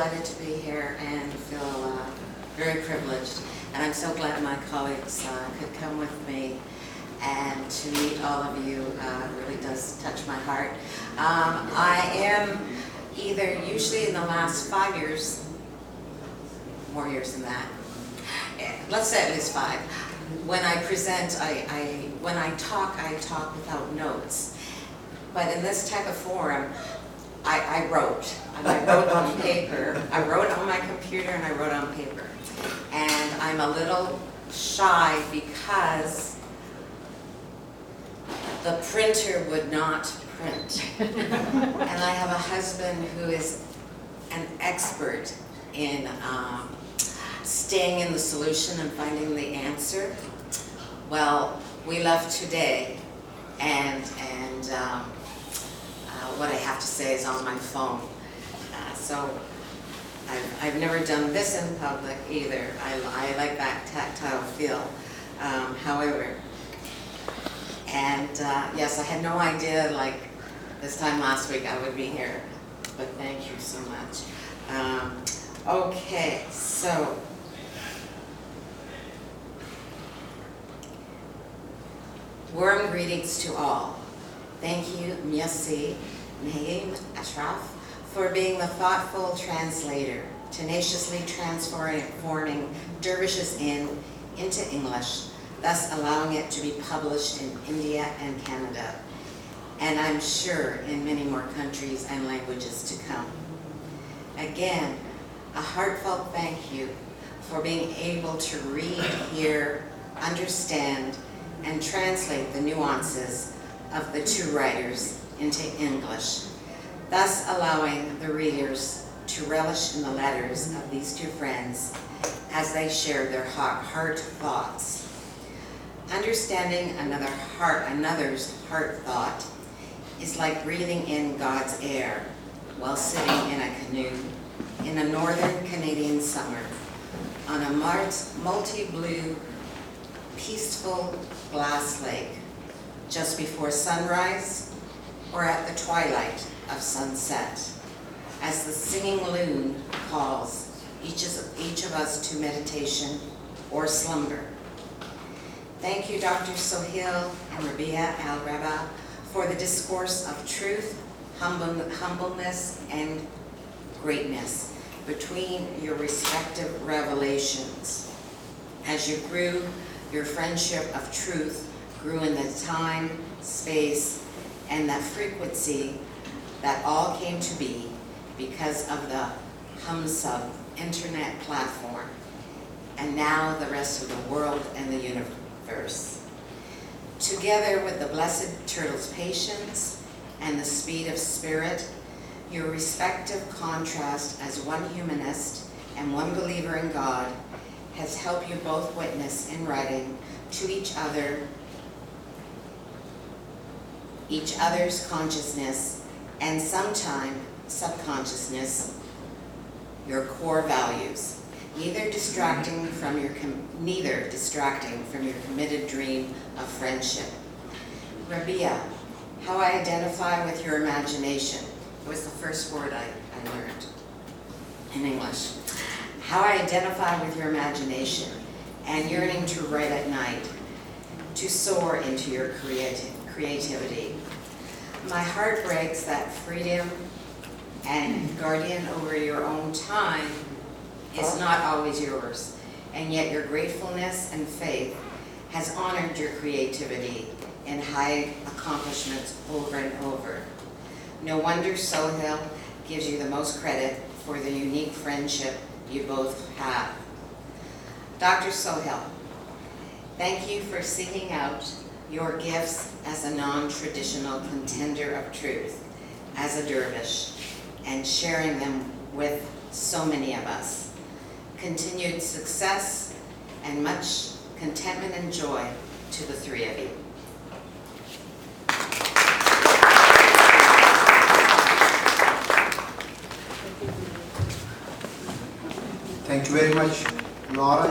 delighted to be here and feel very privileged. And I'm so glad my colleagues could come with me, and to meet all of you really does touch my heart. I am either usually in the last 5 years, more years than that, let's say at least 5. When I present, when I talk without notes. But in this type of forum, I wrote. And I wrote on paper. I wrote on my computer and I wrote on paper. And I'm a little shy because the printer would not print. And I have a husband who is an expert in staying in the solution and finding the answer. Well, we left today, and what I have to say is on my phone. So I've never done this in public either. I like that tactile feel. However, and yes, I had no idea, like this time last week, I would be here. But thank you so much. Okay, so warm greetings to all. Thank you, merci, Naeem Ashraf, for being the thoughtful translator, tenaciously transforming dervishes into English, thus allowing it to be published in India and Canada, and I'm sure in many more countries and languages to come. Again, a heartfelt thank you for being able to read, hear, understand, and translate the nuances of the two writers into English, thus allowing the readers to relish in the letters of these two friends as they share their heart thoughts. Understanding another's heart thought is like breathing in God's air while sitting in a canoe in a northern Canadian summer on a multi-blue, peaceful glass lake just before sunrise or at the twilight of sunset, as the singing loon calls each of us to meditation or slumber. Thank you, Dr. Sohail and Rabia Al-Raba, for the discourse of truth, humbleness, and greatness between your respective revelations. As you grew, your friendship of truth grew in the time, space, and the frequency that all came to be because of the HumSub internet platform, and now the rest of the world and the universe. Together with the blessed turtle's patience and the speed of spirit, your respective contrast as one humanist and one believer in God has helped you both witness in writing to each other's consciousness and sometime subconsciousness, your core values, neither distracting from your committed dream of friendship. Rabia, how I identify with your imagination was the first word I learned in English. How I identify with your imagination and yearning to write at night, to soar into your creativity. My heart breaks that freedom and guardian over your own time is not always yours, and yet your gratefulness and faith has honored your creativity and high accomplishments over and over. No wonder Sohail gives you the most credit for the unique friendship you both have. Dr. Sohail, thank you for seeking out your gifts as a non-traditional contender of truth, as a dervish, and sharing them with so many of us. Continued success and much contentment and joy to the three of you. Thank you very much, Laura.